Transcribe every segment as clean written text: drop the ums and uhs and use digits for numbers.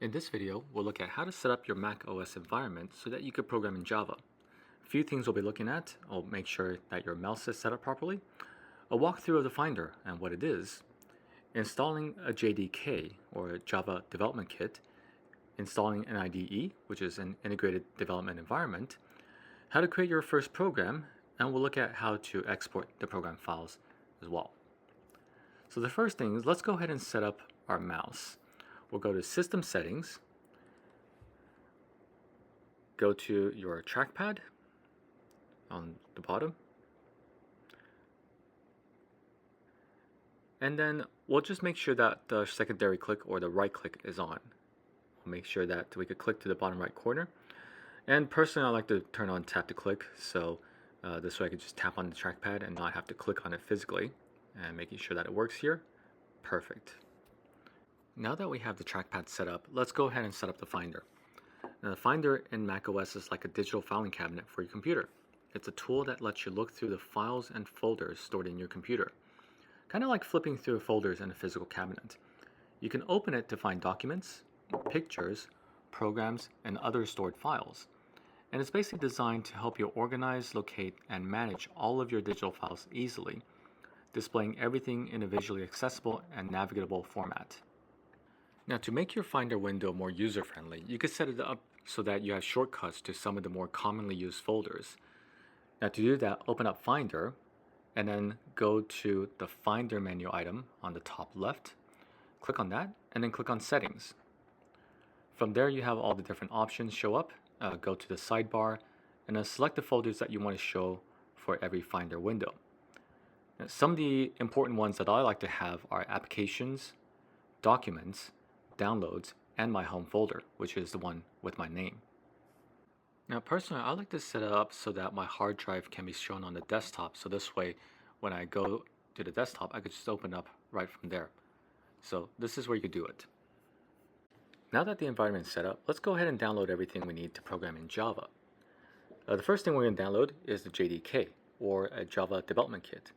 In this video, we'll look at how to set up your Mac OS environment so that you can program in Java. A few things we'll be looking at. I'll make sure that your mouse is set up properly, a walkthrough of the Finder and what it is, installing a JDK or a Java Development Kit, installing an IDE, which is an integrated development environment, how to create your first program, and we'll look at how to export the program files as well. So the first thing is let's go ahead and set up our mouse. We'll go to System Settings, go to your trackpad on the bottom, and then we'll just make sure that the secondary click or the right click is on. We'll make sure that we could click to the bottom right corner. And personally, I like to turn on tap to click, so this way I can just tap on the trackpad and not have to click on it physically, and making sure that it works here. Perfect. Now that we have the trackpad set up, let's go ahead and set up the Finder. Now the Finder in macOS is like a digital filing cabinet for your computer. It's a tool that lets you look through the files and folders stored in your computer. Kind of like flipping through folders in a physical cabinet. You can open it to find documents, pictures, programs, and other stored files. And it's basically designed to help you organize, locate, and manage all of your digital files easily, displaying everything in a visually accessible and navigatable format. Now, to make your Finder window more user-friendly, you could set it up so that you have shortcuts to some of the more commonly used folders. Now, to do that, open up Finder, and then go to the Finder menu item on the top left. Click on that, and then click on Settings. From there, you have all the different options show up. Go to the sidebar, and then select the folders that you want to show for every Finder window. Now, some of the important ones that I like to have are Applications, Documents, Downloads, and my home folder, which is the one with my name. Now personally, I like to set it up so that my hard drive can be shown on the desktop, so this way when I go to the desktop I could just open up right from there. So this is where you could do it. Now that the environment is set up, let's go ahead and download everything we need to program in Java. The first thing we're going to download is the JDK, or a Java Development Kit.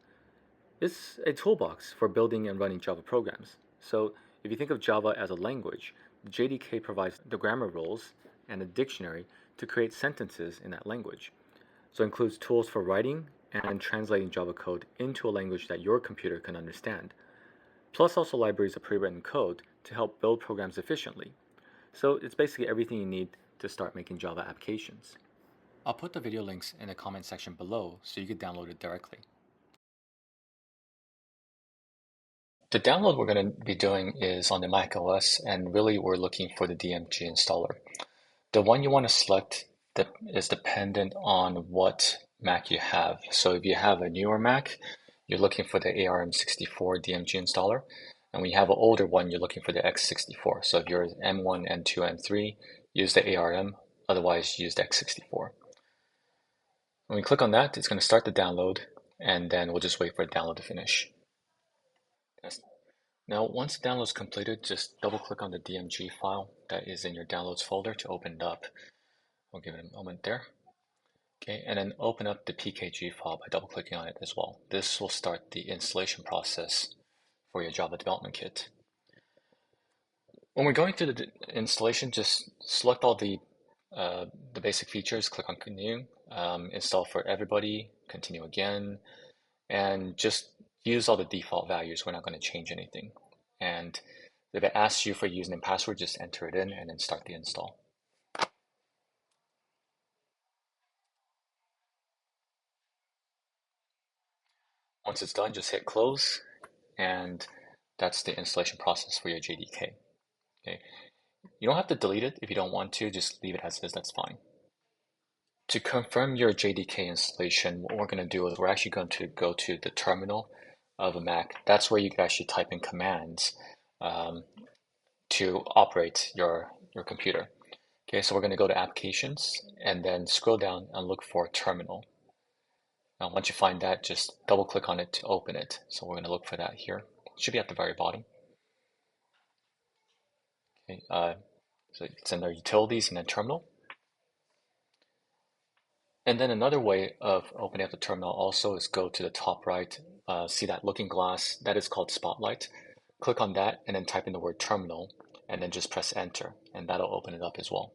It's a toolbox for building and running Java programs. So if you think of Java as a language, the JDK provides the grammar rules and a dictionary to create sentences in that language. So it includes tools for writing and translating Java code into a language that your computer can understand, plus also libraries of pre-written code to help build programs efficiently. So it's basically everything you need to start making Java applications. I'll put the video links in the comment section below so you can download it directly. The download we're going to be doing is on the Mac OS, and really we're looking for the DMG installer. The one you want to select is dependent on what Mac you have. So if you have a newer Mac, you're looking for the ARM64 DMG installer. And when you have an older one, you're looking for the x64. So if you're M1, M2, M3, use the ARM, otherwise use the x64. When we click on that, it's going to start the download, and then we'll just wait for the download to finish. Now, once the download is completed, just double click on the DMG file that is in your downloads folder to open it up. We'll give it a moment there. Okay, and then open up the PKG file by double clicking on it as well. This will start the installation process for your Java Development Kit. When we're going through the installation, just select all the basic features, click on Continue, install for everybody, continue again, and just use all the default values. We're not going to change anything. And if it asks you for username and password, just enter it in and then start the install. Once it's done, just hit close, and that's the installation process for your JDK. Okay. You don't have to delete it if you don't want to, just leave it as is, that's fine. To confirm your JDK installation, what we're going to do is we're actually going to go to the terminal of a Mac. That's where you can actually type in commands to operate your computer. Okay, so we're going to go to Applications and then scroll down and look for Terminal. Now, once you find that, just double click on it to open it. So we're going to look for that here. It should be at the very bottom. Okay, so it's in their Utilities and then Terminal. And then another way of opening up the terminal also is go to the top right, see that looking glass, that is called Spotlight. Click on that and then type in the word terminal, and then just press enter, and that'll open it up as well.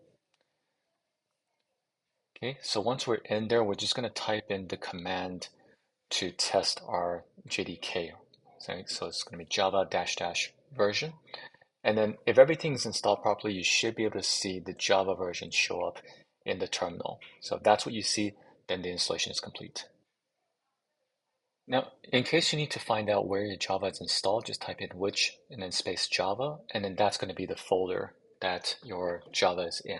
Okay, so once we're in there, we're just going to type in the command to test our JDK. So it's going to be java dash dash version. And then if everything's installed properly, you should be able to see the Java version show up in the terminal. So if that's what you see, then the installation is complete. Now, in case you need to find out where your Java is installed, just type in which and then space Java, and then that's going to be the folder that your Java is in.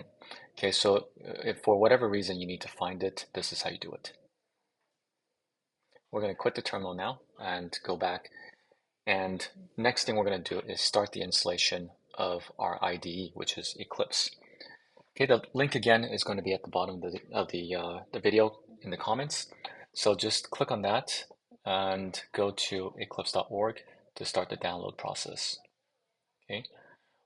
Okay, so if for whatever reason you need to find it, this is how you do it. We're going to quit the terminal now and go back. And next thing we're going to do is start the installation of our IDE, which is Eclipse. Okay, the link again is going to be at the bottom of the video in the comments. So just click on that and go to eclipse.org to start the download process. Okay,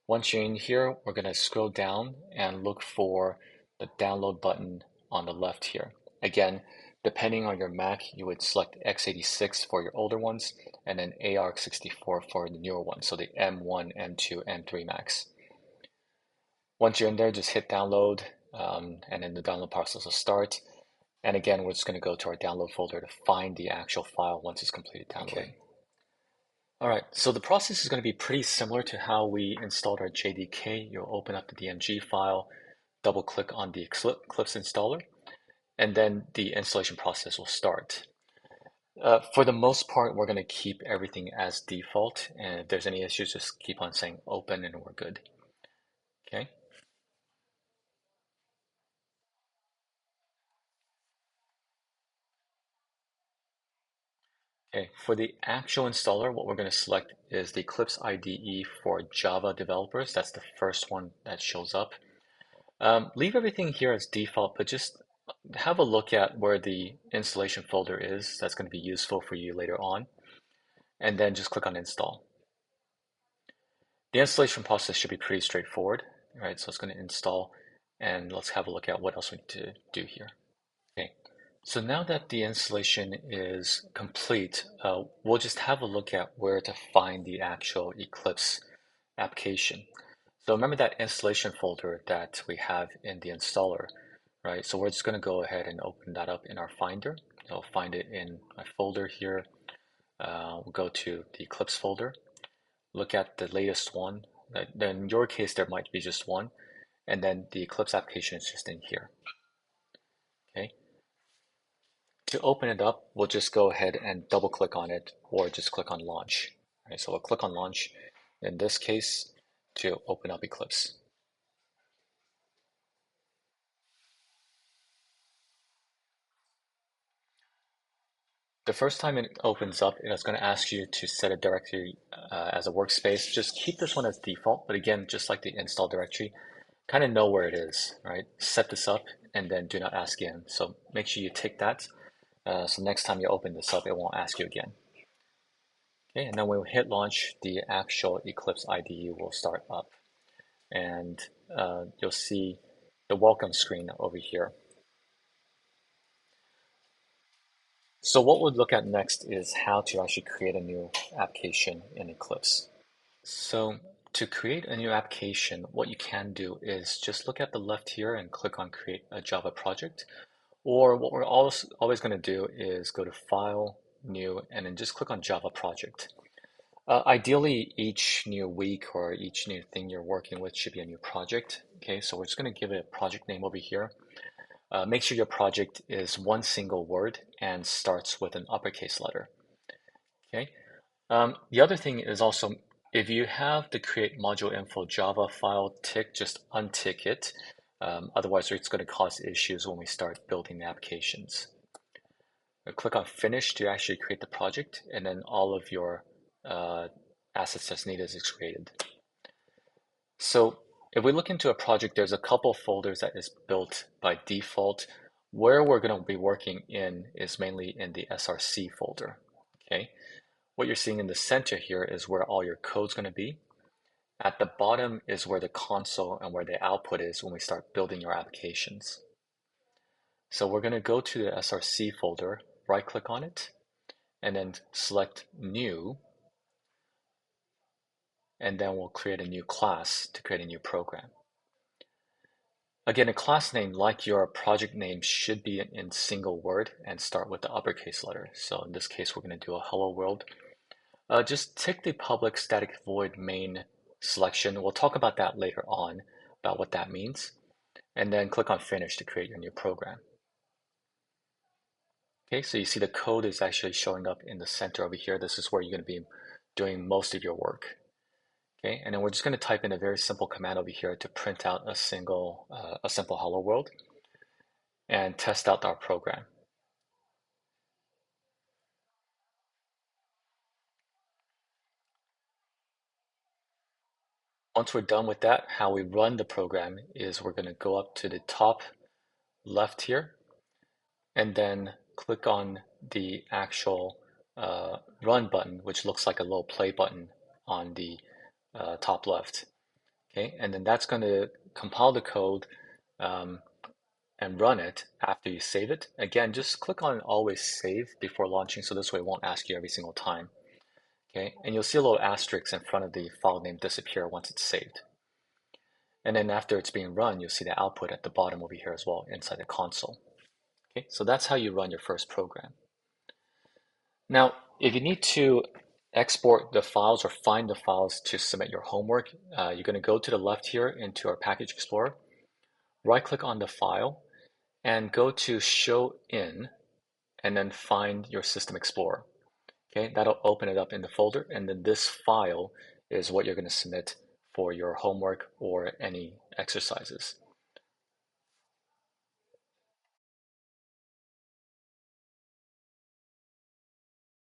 once you're in here, we're going to scroll down and look for the download button on the left here. Again, depending on your Mac, you would select x86 for your older ones and then ARC64 for the newer ones, so the M1, M2, M3 Macs. Once you're in there, just hit download, and then the download process will start. And again, we're just going to go to our download folder to find the actual file once it's completed downloading. Okay. All right, so the process is going to be pretty similar to how we installed our JDK. You'll open up the DMG file, double click on the Eclipse installer, and then the installation process will start. For the most part, we're going to keep everything as default, and if there's any issues, just keep on saying open and we're good. Okay. Okay, for the actual installer, what we're going to select is the Eclipse IDE for Java developers. That's the first one that shows up. Leave everything here as default, but just have a look at where the installation folder is. That's going to be useful for you later on. And then just click on install. The installation process should be pretty straightforward. Right, so it's going to install, and let's have a look at what else we need to do here. Okay, so now that the installation is complete, we'll just have a look at where to find the actual Eclipse application. So remember that installation folder that we have in the installer, right? So we're just going to go ahead and open that up in our Finder. I'll find it in my folder here. We'll go to the Eclipse folder, look at the latest one. Then in your case, there might be just one, and then the Eclipse application is just in here. Okay. To open it up, we'll just go ahead and double click on it or just click on launch. Right, so we'll click on launch in this case to open up Eclipse. The first time it opens up, it's going to ask you to set a directory as a workspace. Just keep this one as default, but again, just like the install directory, kind of know where it is, right? Set this up and then do not ask again. So make sure you tick that. So next time you open this up, it won't ask you again. Okay, and then when we hit launch, the actual Eclipse IDE will start up. And you'll see the welcome screen over here. So what we'll look at next is how to actually create a new application in Eclipse. So to create a new application, what you can do is just look at the left here and click on create a Java project. Or what we're always going to do is go to File, New, and then just click on Java Project. Ideally, each new week or each new thing you're working with should be a new project. Okay, so we're just going to give it a project name over here. Make sure your project is one single word and starts with an uppercase letter. Okay. The other thing is also, if you have the create module info Java file tick, just untick it. Otherwise, it's going to cause issues when we start building the applications. Click on finish to actually create the project, and then all of your assets that's needed is created. So if we look into a project, there's a couple folders that is built by default. Where we're going to be working in is mainly in the SRC folder. Okay, what you're seeing in the center here is where all your code's going to be. At the bottom is where the console and where the output is when we start building your applications. So we're going to go to the SRC folder, right click on it, and then select new. and then we'll create a new class to create a new program. Again, a class name, like your project name, should be in single word and start with the uppercase letter. So in this case, we're going to do a hello world. Just tick the public static void main selection. We'll talk about that later on, about what that means. And then click on finish to create your new program. Okay, so you see the code is actually showing up in the center over here. This is where you're going to be doing most of your work. Okay, and then we're just going to type in a very simple command over here to print out a simple hello world and test out our program. Once we're done with that, how we run the program is we're going to go up to the top left here and then click on the actual run button, which looks like a little play button on the top left. Okay, and then that's going to compile the code and run it after you save it. Again, just click on always save before launching, so this way it won't ask you every single time. Okay, and you'll see a little asterisk in front of the file name disappear once it's saved. And then after it's being run, you'll see the output at the bottom over here as well inside the console. Okay, so that's how you run your first program. Now, if you need to export the files or find the files to submit your homework, you're going to go to the left here into our Package Explorer, right-click on the file, and go to Show In, and then find your System Explorer. Okay, that'll open it up in the folder, and then this file is what you're going to submit for your homework or any exercises.